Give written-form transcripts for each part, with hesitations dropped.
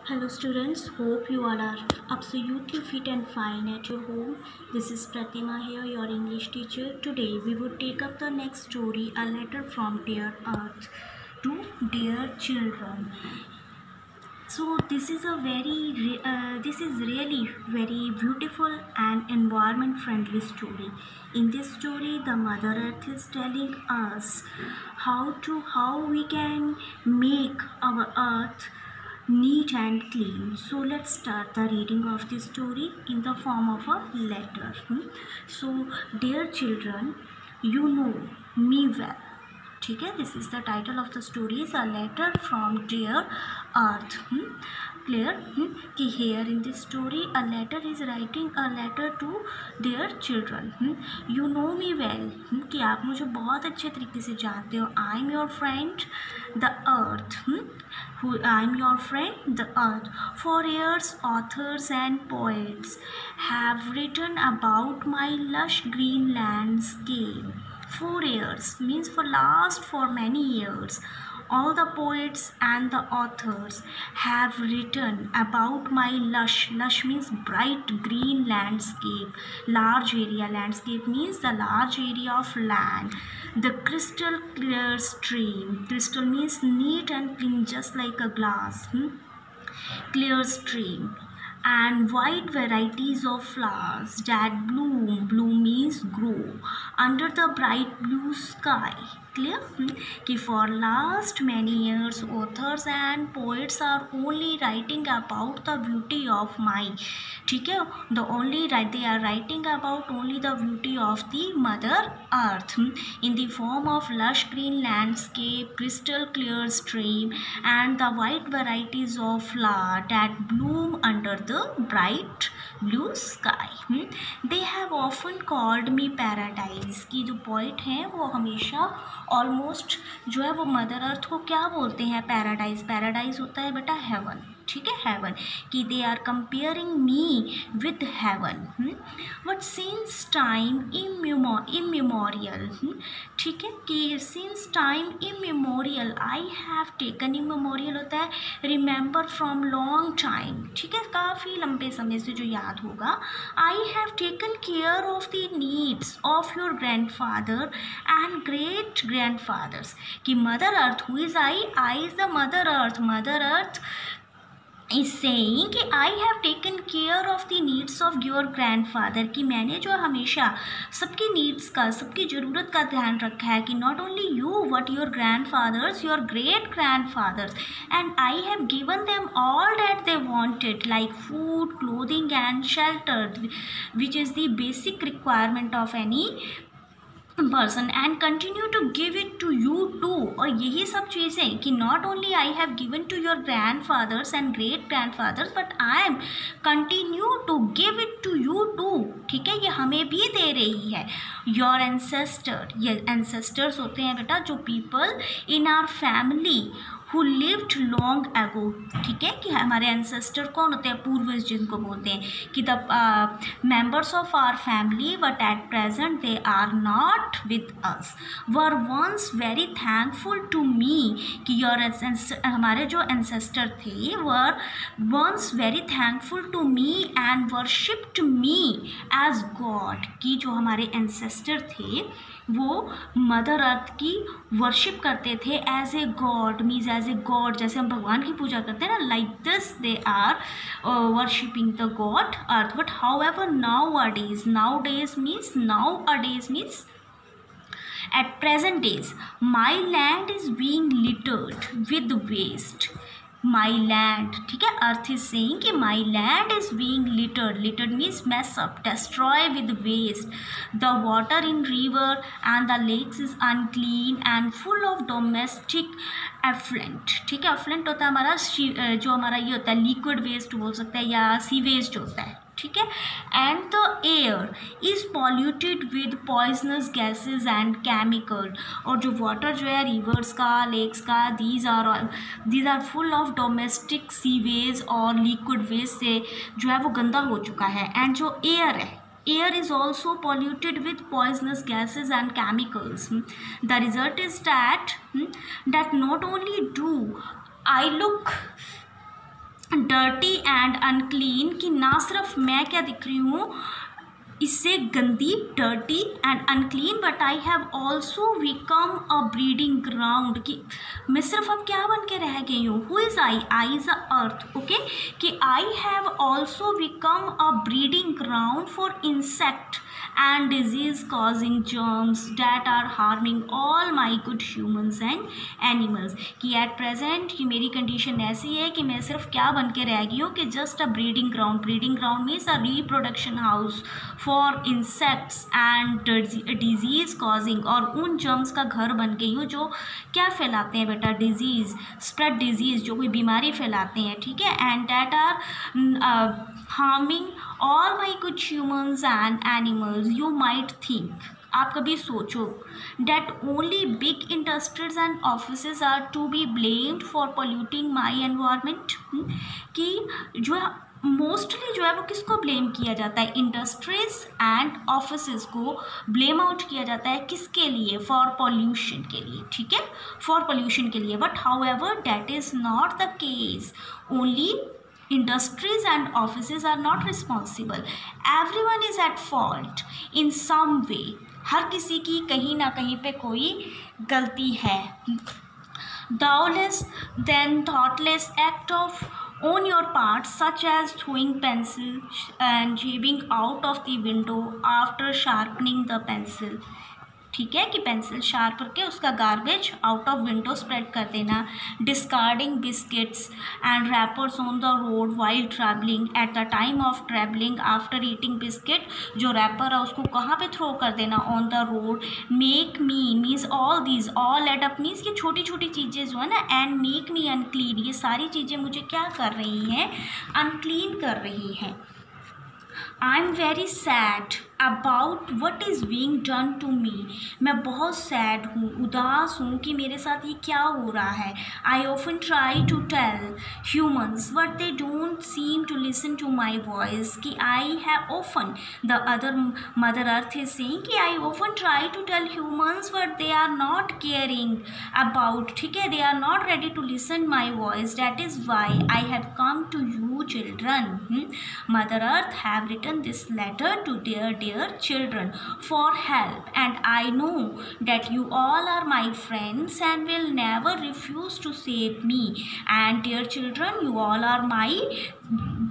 Hello students, hope you all are absolutely fit and fine at your home. This is Pratima here, your English teacher. Today we would take up the next story, A Letter from Dear Earth to Dear Children. So this is really very beautiful and environment friendly story. In this story, the Mother Earth is telling us how we can make our earth neat and clean. So let's start the reading of this story in the form of a letter. So dear children, you know me well. ठीक है, this is the title of the story is a letter from dear earth. Clear कि here in this story a letter is writing a letter to their children. You know me well कि आप मुझे बहुत अच्छे तरीके से जानते हो. I am your friend the earth. I am your friend, the earth. For years, authors and poets have written about my lush green landscape. 4 years means for many years. All the poets and the authors have written about my lush means bright green landscape. Large area, landscape means the large area of land. The crystal clear stream, crystal means neat and clean just like a glass. Clear stream and wide varieties of flowers that bloom means grow under the bright blue sky. Clear कि for last many years authors and poets are only writing about the beauty of my, ठीक है, they are writing about only the beauty of the mother earth in the form of lush green landscape, crystal clear stream and the wide varieties of flower that bloom under the bright blue sky. They have often called me paradise. कि जो poet हैं वो हमेशा almost जो है वो mother earth को क्या बोलते हैं? पैराडाइज. पैराडाइज होता है बेटा हेवन. ठीक है, हेवन. कि they are comparing me with heaven. But since time immemorial, ठीक है, कि since time immemorial I have taken. Immemorial होता है रिमेंबर फ्रॉम लॉन्ग टाइम. ठीक है, काफ़ी लंबे समय से जो याद होगा. I have taken care of the needs of your grandfather and great grandfathers. कि mother earth who is I is the mother earth. Mother earth is saying कि I have taken care of the needs of your grandfather. कि मैंने जो हमेशा सबकी needs का, सबकी ज़रूरत का ध्यान रखा है. कि not only you but your grandfathers, your great grandfathers, and I have given them all that they wanted like food, clothing and shelter, which is the basic requirement of any person, and continue to give it to you too. और यही सब चीज़ें कि not only I have given to your grandfathers and great grandfathers but I am continue to give it to you too. ठीक है, ये हमें भी दे रही है. Your ancestor, ये ancestors होते हैं बेटा जो people in our family who lived long ago. ठीक है, कि हमारे ancestor कौन होते हैं? पूर्वज जिनको बोलते हैं. कि the members of our family but at present they are not with us were once very thankful to me. कि your हमारे जो ancestor थे were once very thankful to me and worshipped me as God. कि जो हमारे ancestor थे वो mother earth की वर्शिप करते थे as a god. Means as a god, जैसे हम भगवान की पूजा करते हैं ना, like this they are worshipping the god earth. But however nowadays means at present days my land is being littered with waste. My land, ठीक है, अर्थ इज सेइंग कि my land is being littered means mess up, destroy with waste. The water in river and the lakes is unclean and full of domestic effluent. ठीक है, effluent होता है हमारा जो हमारा ये होता है लिक्विड वेस्ट बोल सकते हैं या सीवेज जो होता है. ठीक है, and the air is polluted with poisonous gases and chemical. और जो वाटर जो है रिवर्स का, लेक्स का, these are full of domestic sewage और लिक्विड वेस्ट से जो है वो गंदा हो चुका है. एंड जो एयर है, air is also polluted with poisonous gases and chemicals. The result is that not only do I look dirty and unclean, कि ना सिर्फ मैं क्या दिख रही हूँ इससे गंदी, dirty and unclean, but I have also become a breeding ground, कि मैं सिर्फ अब क्या बन के रह गई हूँ, who is I is a earth, okay, कि I have also become a breeding ground for insect and disease causing germs that are harming all my good humans and animals, कि at present कि मेरी condition ऐसी है कि मैं सिर्फ क्या बन के रह गई हूँ कि just a breeding ground means a reproduction house for insects and disease causing, और उन जर्म्स का घर बन गई हूँ जो क्या फैलाते हैं बेटा, डिजीज़, स्प्रेड डिजीज़, जो कोई बीमारी फैलाते हैं, ठीक है, and that are harming all my good humans and animals. You might think, आप कभी सोचो, that only big industries and offices are to be blamed for polluting my environment, कि जो है मोस्टली जो है वो किसको ब्लेम किया जाता है, इंडस्ट्रीज एंड ऑफिसेज को ब्लेम आउट किया जाता है, किसके लिए, फॉर पॉल्यूशन के लिए, ठीक है, फॉर पॉल्यूशन के लिए, but how ever that is not the case, only industries and offices are not responsible, everyone is at fault in some way, हर किसी की कहीं ना कहीं पे कोई गलती है। Thoughtless then thoughtless act of on your part, such as throwing pencil and shaving out of the window after sharpening the pencil, ठीक है, कि पेंसिल शार्प करके उसका garbage out of window spread कर देना, discarding biscuits and wrappers on the road while travelling, at the time of travelling after eating biscuit, जो wrapper है उसको कहाँ पे थ्रो कर देना, on the road, make me means all these, all add up means कि छोटी छोटी चीज़ें जो है ना, एंड मेक मी अनक्लीन, ये सारी चीज़ें मुझे क्या कर रही हैं, अनक्लीन कर रही हैं। I am very sad about what is being done to me, मैं बहुत सैड हूँ, उदास हूँ कि मेरे साथ ये क्या हो रहा है। I often try to tell humans but they don't seem to listen to my voice, कि I have often, the other mother earth is saying कि I often try to tell humans but they are not caring about, ठीक है, they are not ready to listen my voice, that is why I have come to you children. Mother earth have written this letter to their dear children for help, and I know that you all are my friends and will never refuse to save me, and dear children, you all are my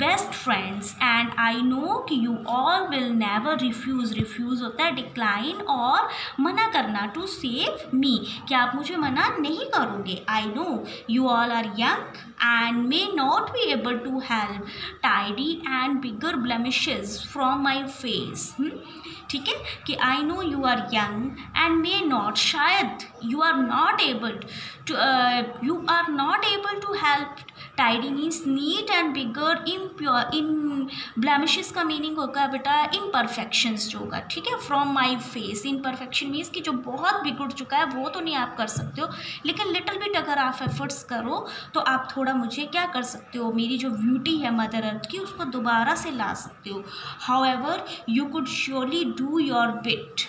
best friends and I know कि you all will never refuse होता है decline और मना करना, to save me, कि आप मुझे मना नहीं करोगे। I know you all are young and may not be able to help tidy and bigger blemishes from my face, ठीक है, कि I know you are young and may not, शायद you are not able to help tidy means neat and bigger, impure in blemishes का meaning होगा बेटा imperfections जो होगा, ठीक है, from my face, imperfection means कि जो बहुत बिगड़ चुका है वो तो नहीं आप कर सकते हो, लेकिन लिटिल बिट अगर आप एफर्ट्स करो तो आप थोड़ा मुझे क्या कर सकते हो, मेरी जो ब्यूटी है मदर अर्थ की उसको दोबारा से ला सकते हो। However, you could surely do your bit,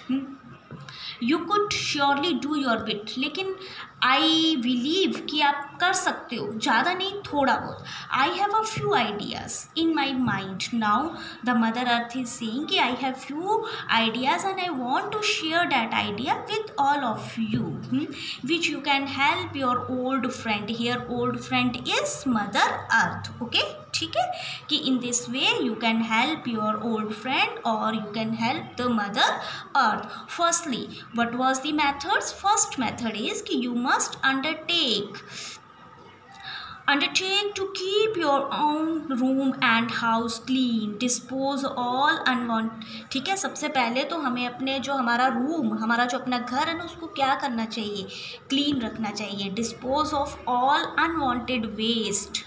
you could surely do your bit, लेकिन आई बिलीव कि आप कर सकते हो, ज़्यादा नहीं थोड़ा बहुत। I have a few ideas in my mind now, the mother earth is saying कि I have few ideas and I want to share that idea with all of you, which you can help your old friend, here old friend is mother earth, okay, ठीक है, कि in this way you can help your old friend और you can help the mother earth. Firstly what was the methods, first method is कि you must undertake to keep your own room and house clean, dispose all unwanted, ठीक है, सबसे पहले तो हमें अपने जो हमारा रूम, हमारा जो अपना घर है ना उसको क्या करना चाहिए, क्लीन रखना चाहिए, dispose of all unwanted waste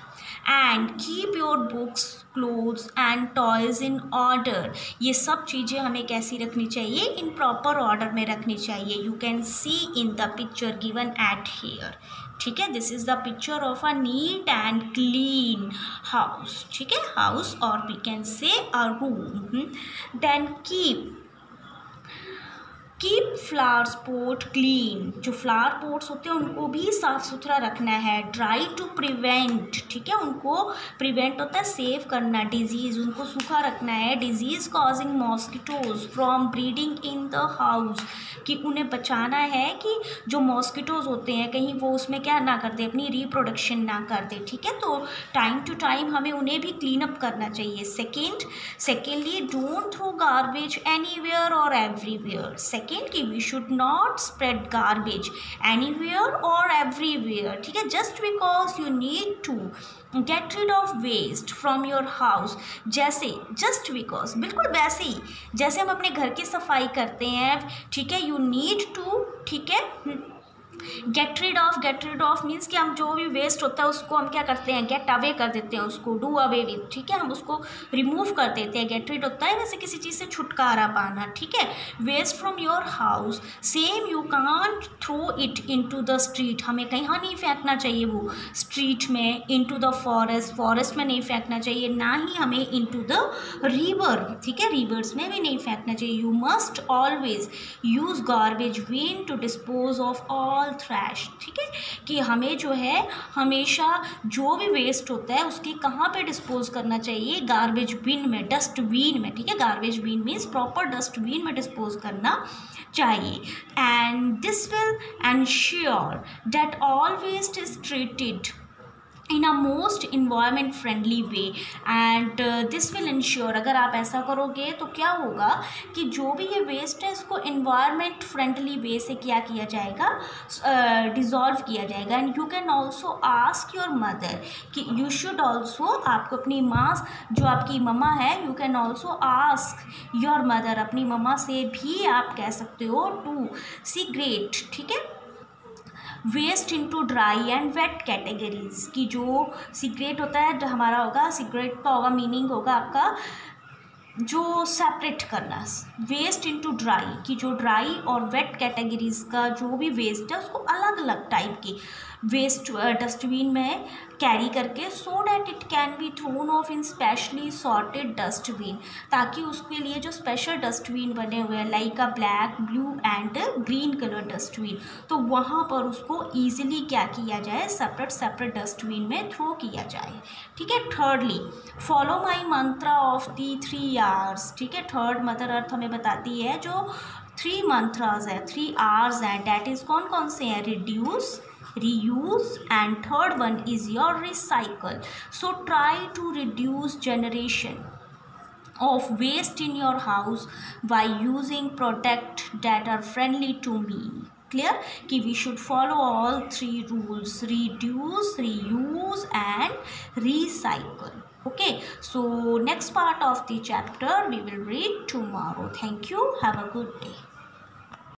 and keep your books, clothes and toys in order, ये सब चीज़ें हमें कैसी रखनी चाहिए, इन प्रॉपर ऑर्डर में रखनी चाहिए। You can see in the picture given at here, ठीक है, this is the picture of a neat and clean house, ठीक है, हाउस और we can say a room. Then keep flowers pot clean, जो flower pots होते हैं उनको भी साफ सुथरा रखना है। ड्राई टू प्रिवेंट, ठीक है, उनको प्रिवेंट होता है सेव करना, डिजीज़, उनको सूखा रखना है। Disease causing mosquitoes from breeding in the house, कि उन्हें बचाना है कि जो मॉस्किटोज होते हैं कहीं वो उसमें क्या ना कर दे, अपनी रिप्रोडक्शन ना कर दे, ठीक है। तो टाइम टू टाइम हमें उन्हें भी क्लीन अप करना चाहिए। Secondly don't throw garbage anywhere और एवरीवेयर। सेकेंड कि we should not spread garbage anywhere और एवरीवेयर, ठीक है, just because you need to get rid of waste from your house. जैसे जस्ट बिकॉज, बिल्कुल वैसे ही जैसे हम अपने घर की सफाई करते हैं, ठीक है, यू नीड टू, ठीक है, गेट रिड ऑफ मीन्स कि हम जो भी वेस्ट होता है उसको हम क्या करते हैं, गेट अवे कर देते हैं, उसको डू अवे विथ, ठीक है, हम उसको रिमूव कर देते हैं। गेट रिड होता है वैसे किसी चीज़ से छुटकारा पाना, ठीक है। Waste from your house, same you can't throw it into the street, हमें कहीं नहीं फेंकना चाहिए वो स्ट्रीट में, इनटू द फॉरेस्ट में नहीं फेंकना चाहिए, ना ही हमें इनटू द रिवर, ठीक है, रिवर्स में भी नहीं फेंकना चाहिए। You must always use garbage bin to dispose of all trash, ठीक है, कि हमें जो है हमेशा जो भी वेस्ट होता है उसकी कहाँ पे डिस्पोज करना चाहिए, गार्बेज बिन में, डस्टबिन में, ठीक है, garbage bin means proper dustbin में डिस्पोज करना चाहिए। And this will ensure that all waste is treated in a most environment friendly way and this will ensure, अगर आप ऐसा करोगे तो क्या होगा कि जो भी ये वेस्ट है इसको इन्वायरमेंट फ्रेंडली वे से क्या किया जाएगा, डिज़ोल्व किया जाएगा। And you can also ask your mother, कि यू शुड ऑल्सो, आपको अपनी माँ, जो आपकी मम्मा है, you can also ask your mother, अपनी मम्मा से भी आप कह सकते हो टू सीग्रेट, ठीक है, waste into dry and wet categories, की जो सीक्रेट होता है जो हमारा होगा, सीक्रेट का होगा मीनिंग होगा आपका जो सेपरेट करना, वेस्ट इनटू ड्राई, कि जो ड्राई और वेट कैटेगरीज का जो भी वेस्ट है उसको अलग अलग टाइप की वेस्ट डस्टबिन में कैरी करके, so that it can be thrown of in specially sorted dustbin, ताकि उसके लिए जो स्पेशल डस्टबिन बने हुए हैं like a black, blue and green colour dustbin, तो वहाँ पर उसको ईजिली क्या किया जाए, सेपरेट डस्टबिन में थ्रो किया जाए, ठीक है। Thirdly follow my Mantra of the 3 hours, ठीक है, थर्ड मदर अर्थ हमें बताती है जो 3 मंत्रास है, 3 आवर्स हैं, डैट इज़ कौन कौन से हैं, reduce, reuse and third one is your recycle. So try to reduce generation of waste in your house by using product that are friendly to me. Clear कि we should follow all 3 rules: reduce, reuse and recycle. Okay, so next part of the chapter we will read tomorrow. Thank you, have a good day.